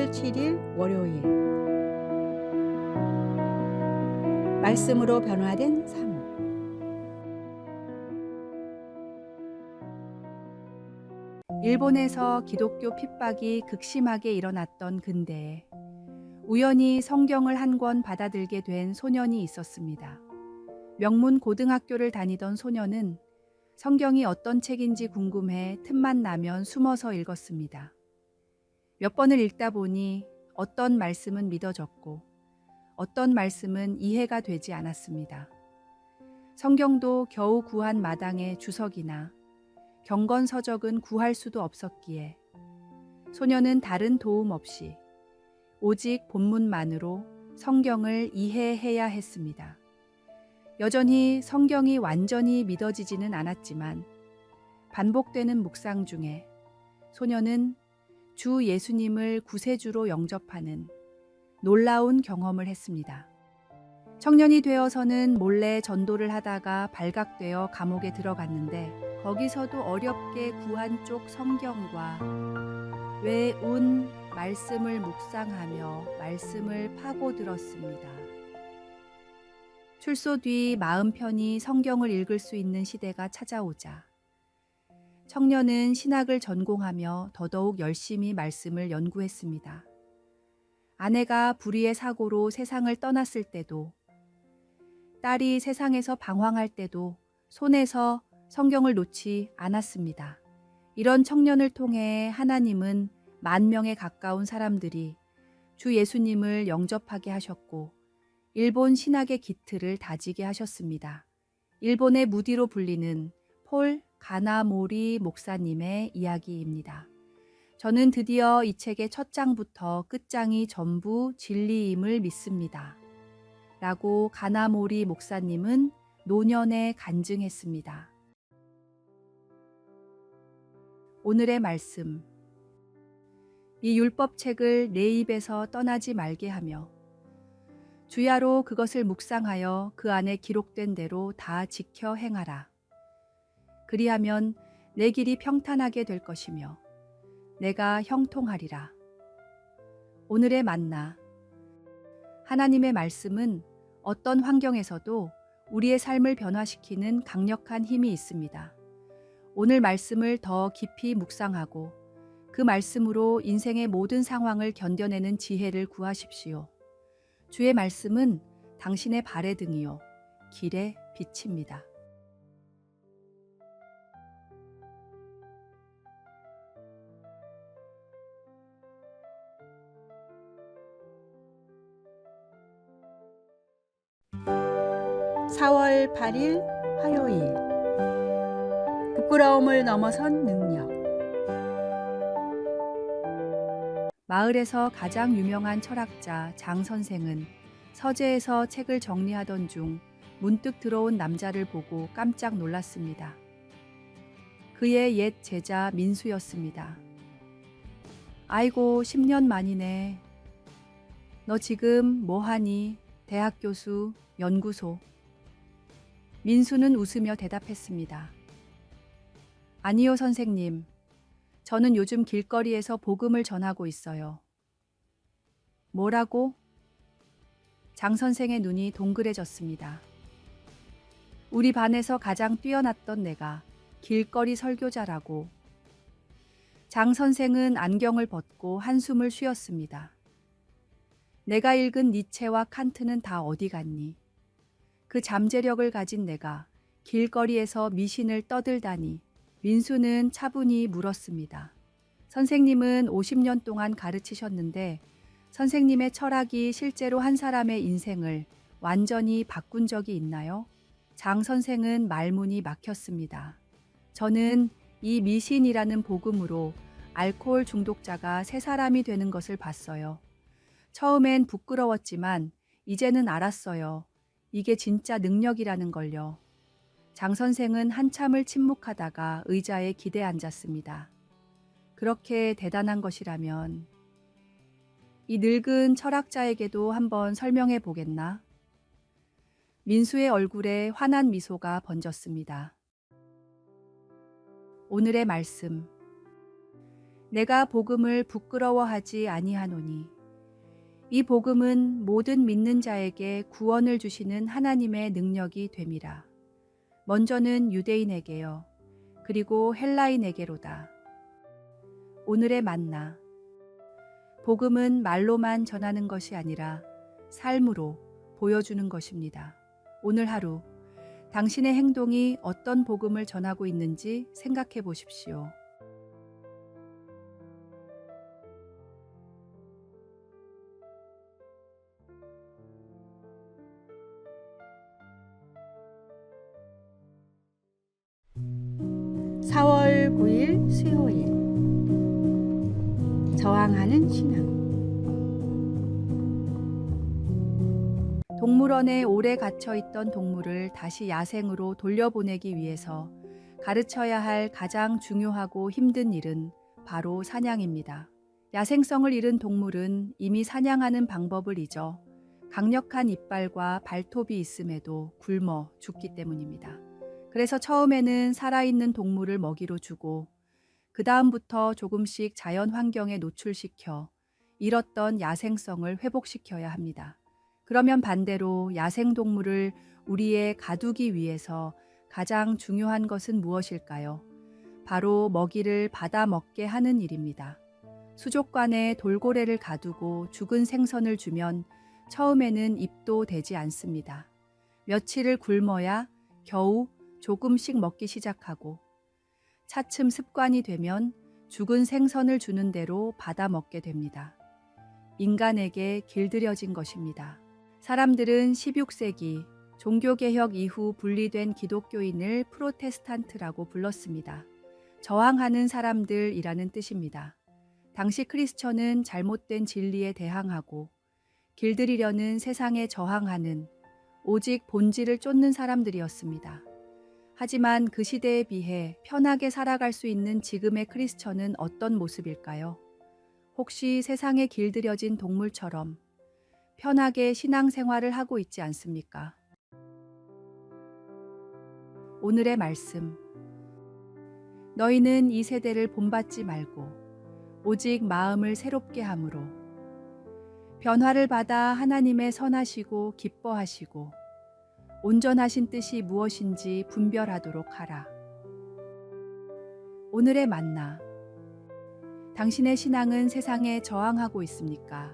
4월 7일 월요일 말씀으로 변화된 삶. 일본에서 기독교 핍박이 극심하게 일어났던 근대에 우연히 성경을 한 권 받아들게 된 소년이 있었습니다. 명문 고등학교를 다니던 소년은 성경이 어떤 책인지 궁금해 틈만 나면 숨어서 읽었습니다. 몇 번을 읽다 보니 어떤 말씀은 믿어졌고 어떤 말씀은 이해가 되지 않았습니다. 성경도 겨우 구한 마당의 주석이나 경건서적은 구할 수도 없었기에 소년은 다른 도움 없이 오직 본문만으로 성경을 이해해야 했습니다. 여전히 성경이 완전히 믿어지지는 않았지만 반복되는 묵상 중에 소년은 주 예수님을 구세주로 영접하는 놀라운 경험을 했습니다. 청년이 되어서는 몰래 전도를 하다가 발각되어 감옥에 들어갔는데 거기서도 어렵게 구한 쪽 성경과 외운 말씀을 묵상하며 말씀을 파고들었습니다. 출소 뒤 마음 편히 성경을 읽을 수 있는 시대가 찾아오자 청년은 신학을 전공하며 더더욱 열심히 말씀을 연구했습니다. 아내가 불의의 사고로 세상을 떠났을 때도, 딸이 세상에서 방황할 때도 손에서 성경을 놓지 않았습니다. 이런 청년을 통해 하나님은 10,000명에 가까운 사람들이 주 예수님을 영접하게 하셨고 일본 신학의 기틀을 다지게 하셨습니다. 일본의 무디로 불리는 폴 가나모리 목사님의 이야기입니다. 저는 드디어 이 책의 첫 장부터 끝장이 전부 진리임을 믿습니다. 라고 가나모리 목사님은 노년에 간증했습니다. 오늘의 말씀. 이 율법책을 내 입에서 떠나지 말게 하며 주야로 그것을 묵상하여 그 안에 기록된 대로 다 지켜 행하라. 그리하면 내 길이 평탄하게 될 것이며 내가 형통하리라. 오늘의 만나. 하나님의 말씀은 어떤 환경에서도 우리의 삶을 변화시키는 강력한 힘이 있습니다. 오늘 말씀을 더 깊이 묵상하고 그 말씀으로 인생의 모든 상황을 견뎌내는 지혜를 구하십시오. 주의 말씀은 당신의 발의 등이요 길의 빛입니다. (4월 8일) 화요일 부끄러움을 넘어선 능력. 마을에서 가장 유명한 철학자 장 선생은 서재에서 책을 정리하던 중 문득 들어온 남자를 보고 깜짝 놀랐습니다. 그의 옛 제자 민수였습니다. 아이고 10년 만이네. 너 지금 뭐하니? 대학 교수, 연구소. 민수는 웃으며 대답했습니다. 아니요 선생님. 저는 요즘 길거리에서 복음을 전하고 있어요. 뭐라고? 장 선생의 눈이 동그래졌습니다. 우리 반에서 가장 뛰어났던 내가 길거리 설교자라고. 장 선생은 안경을 벗고 한숨을 쉬었습니다. 내가 읽은 니체와 칸트는 다 어디 갔니? 그 잠재력을 가진 내가 길거리에서 미신을 떠들다니. 민수는 차분히 물었습니다. 선생님은 50년 동안 가르치셨는데 선생님의 철학이 실제로 한 사람의 인생을 완전히 바꾼 적이 있나요? 장 선생은 말문이 막혔습니다. 저는 이 미신이라는 복음으로 알코올 중독자가 새 사람이 되는 것을 봤어요. 처음엔 부끄러웠지만 이제는 알았어요. 이게 진짜 능력이라는 걸요. 장 선생은 한참을 침묵하다가 의자에 기대 앉았습니다. 그렇게 대단한 것이라면 이 늙은 철학자에게도 한번 설명해 보겠나? 민수의 얼굴에 환한 미소가 번졌습니다. 오늘의 말씀. 내가 복음을 부끄러워하지 아니하노니 이 복음은 모든 믿는 자에게 구원을 주시는 하나님의 능력이 됨이라. 먼저는 유대인에게요, 그리고 헬라인에게로다. 오늘의 만나. 복음은 말로만 전하는 것이 아니라 삶으로 보여주는 것입니다. 오늘 하루 당신의 행동이 어떤 복음을 전하고 있는지 생각해 보십시오. (4월 9일) 수요일. 저항하는 신앙. 동물원에 오래 갇혀 있던 동물을 다시 야생으로 돌려보내기 위해서 가르쳐야 할 가장 중요하고 힘든 일은 바로 사냥입니다. 야생성을 잃은 동물은 이미 사냥하는 방법을 잊어 강력한 이빨과 발톱이 있음에도 굶어 죽기 때문입니다. 그래서 처음에는 살아있는 동물을 먹이로 주고 그 다음부터 조금씩 자연 환경에 노출시켜 잃었던 야생성을 회복시켜야 합니다. 그러면 반대로 야생동물을 우리의 가두기 위해서 가장 중요한 것은 무엇일까요? 바로 먹이를 받아 먹게 하는 일입니다. 수족관에 돌고래를 가두고 죽은 생선을 주면 처음에는 입도 대지 않습니다. 며칠을 굶어야 겨우 조금씩 먹기 시작하고 차츰 습관이 되면 죽은 생선을 주는 대로 받아 먹게 됩니다. 인간에게 길들여진 것입니다. 사람들은 16세기 종교개혁 이후 분리된 기독교인을 프로테스탄트라고 불렀습니다. 저항하는 사람들이라는 뜻입니다. 당시 크리스천은 잘못된 진리에 대항하고 길들이려는 세상에 저항하는 오직 본질을 쫓는 사람들이었습니다. 하지만 그 시대에 비해 편하게 살아갈 수 있는 지금의 크리스천은 어떤 모습일까요? 혹시 세상에 길들여진 동물처럼 편하게 신앙생활을 하고 있지 않습니까? 오늘의 말씀. 너희는 이 세대를 본받지 말고 오직 마음을 새롭게 함으로 변화를 받아 하나님의 선하시고 기뻐하시고 온전하신 뜻이 무엇인지 분별하도록 하라. 오늘의 만나. 당신의 신앙은 세상에 저항하고 있습니까?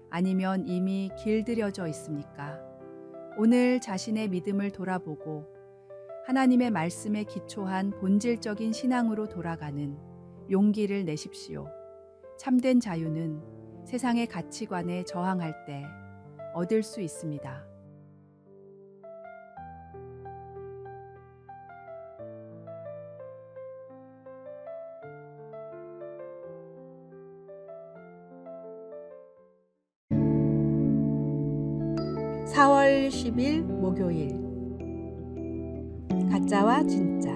아니면 이미 길들여져 있습니까? 오늘 자신의 믿음을 돌아보고 하나님의 말씀에 기초한 본질적인 신앙으로 돌아가는 용기를 내십시오. 참된 자유는 세상의 가치관에 저항할 때 얻을 수 있습니다. (4월 10일) 목요일. 가짜와 진짜.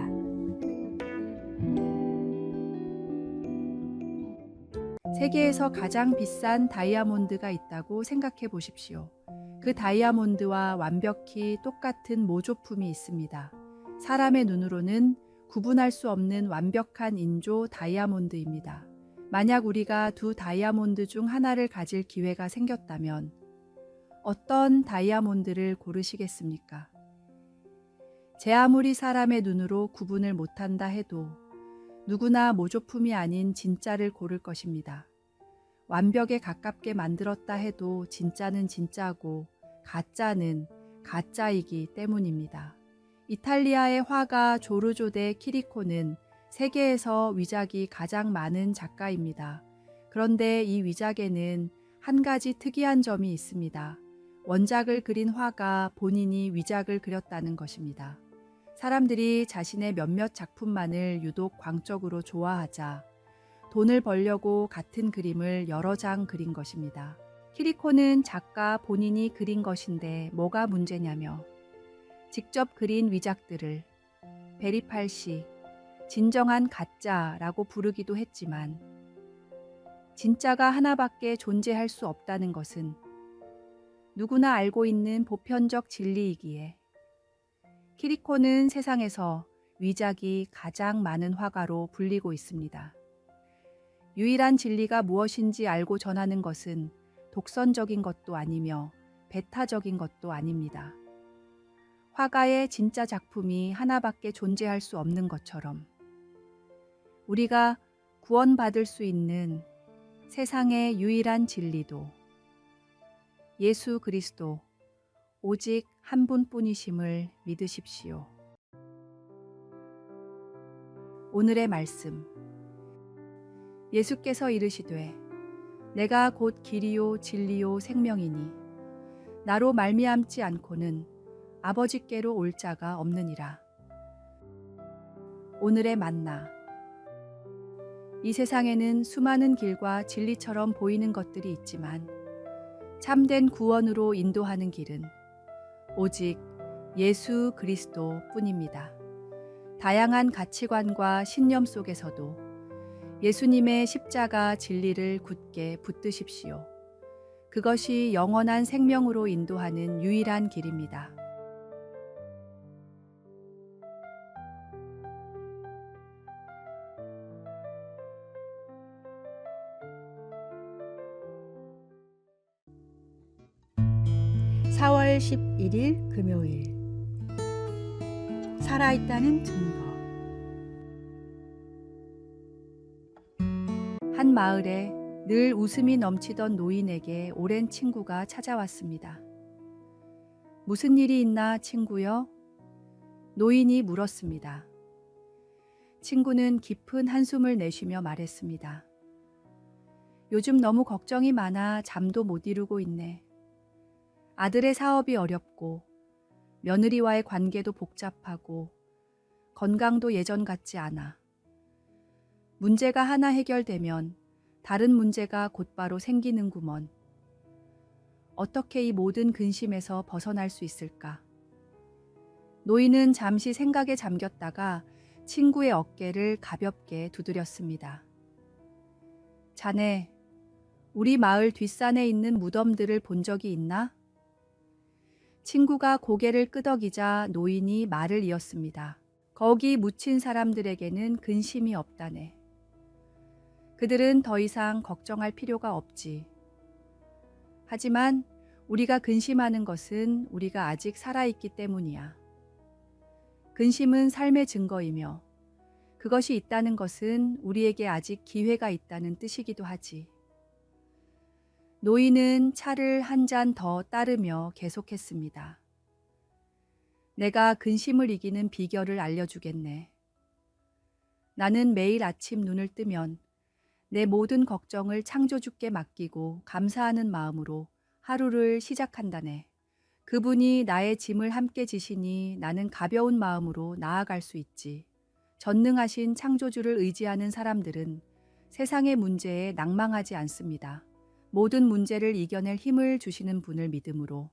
세계에서 가장 비싼 다이아몬드가 있다고 생각해 보십시오. 그 다이아몬드와 완벽히 똑같은 모조품이 있습니다. 사람의 눈으로는 구분할 수 없는 완벽한 인조 다이아몬드입니다. 만약 우리가 두 다이아몬드 중 하나를 가질 기회가 생겼다면 어떤 다이아몬드를 고르시겠습니까? 제 아무리 사람의 눈으로 구분을 못한다 해도 누구나 모조품이 아닌 진짜를 고를 것입니다. 완벽에 가깝게 만들었다 해도 진짜는 진짜고 가짜는 가짜이기 때문입니다. 이탈리아의 화가 조르조 데 키리코는 세계에서 위작이 가장 많은 작가입니다. 그런데 이 위작에는 한 가지 특이한 점이 있습니다. 원작을 그린 화가 본인이 위작을 그렸다는 것입니다. 사람들이 자신의 몇몇 작품만을 유독 광적으로 좋아하자 돈을 벌려고 같은 그림을 여러 장 그린 것입니다. 키리코는 작가 본인이 그린 것인데 뭐가 문제냐며 직접 그린 위작들을 베리팔시, 진정한 가짜라고 부르기도 했지만 진짜가 하나밖에 존재할 수 없다는 것은 누구나 알고 있는 보편적 진리이기에 키리코는 세상에서 위작이 가장 많은 화가로 불리고 있습니다. 유일한 진리가 무엇인지 알고 전하는 것은 독선적인 것도 아니며 배타적인 것도 아닙니다. 화가의 진짜 작품이 하나밖에 존재할 수 없는 것처럼 우리가 구원받을 수 있는 세상의 유일한 진리도 예수 그리스도 오직 한 분뿐이심을 믿으십시오. 오늘의 말씀. 예수께서 이르시되 내가 곧 길이요 진리요 생명이니 나로 말미암지 않고는 아버지께로 올 자가 없느니라. 오늘의 만나. 이 세상에는 수많은 길과 진리처럼 보이는 것들이 있지만 참된 구원으로 인도하는 길은 오직 예수 그리스도 뿐입니다. 다양한 가치관과 신념 속에서도 예수님의 십자가 진리를 굳게 붙드십시오. 그것이 영원한 생명으로 인도하는 유일한 길입니다. (4월 11일) 금요일. 살아있다는 증거. 한 마을에 늘 웃음이 넘치던 노인에게 오랜 친구가 찾아왔습니다. 무슨 일이 있나 친구여? 노인이 물었습니다. 친구는 깊은 한숨을 내쉬며 말했습니다. 요즘 너무 걱정이 많아 잠도 못 이루고 있네. 아들의 사업이 어렵고 며느리와의 관계도 복잡하고 건강도 예전 같지 않아. 문제가 하나 해결되면 다른 문제가 곧바로 생기는구먼. 어떻게 이 모든 근심에서 벗어날 수 있을까? 노인은 잠시 생각에 잠겼다가 친구의 어깨를 가볍게 두드렸습니다. 자네, 우리 마을 뒷산에 있는 무덤들을 본 적이 있나? 친구가 고개를 끄덕이자 노인이 말을 이었습니다. 거기 묻힌 사람들에게는 근심이 없다네. 그들은 더 이상 걱정할 필요가 없지. 하지만 우리가 근심하는 것은 우리가 아직 살아있기 때문이야. 근심은 삶의 증거이며 그것이 있다는 것은 우리에게 아직 기회가 있다는 뜻이기도 하지. 노인은 차를 한 잔 더 따르며 계속했습니다. 내가 근심을 이기는 비결을 알려주겠네. 나는 매일 아침 눈을 뜨면 내 모든 걱정을 창조주께 맡기고 감사하는 마음으로 하루를 시작한다네. 그분이 나의 짐을 함께 지시니 나는 가벼운 마음으로 나아갈 수 있지. 전능하신 창조주를 의지하는 사람들은 세상의 문제에 낭망하지 않습니다. 모든 문제를 이겨낼 힘을 주시는 분을 믿음으로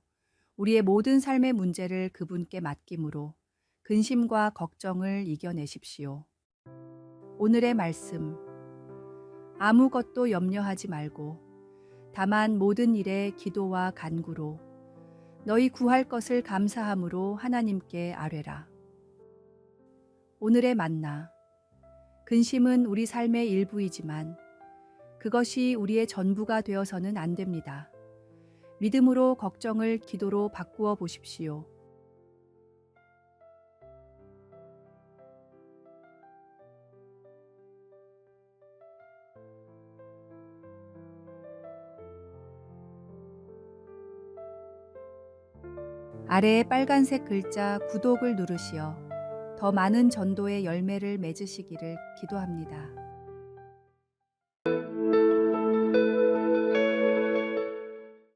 우리의 모든 삶의 문제를 그분께 맡김으로 근심과 걱정을 이겨내십시오. 오늘의 말씀. 아무것도 염려하지 말고 다만 모든 일에 기도와 간구로 너희 구할 것을 감사함으로 하나님께 아뢰라. 오늘의 만나. 근심은 우리 삶의 일부이지만 그것이 우리의 전부가 되어서는 안 됩니다. 믿음으로 걱정을 기도로 바꾸어 보십시오. 아래의 빨간색 글자 구독을 누르시어 더 많은 전도의 열매를 맺으시기를 기도합니다.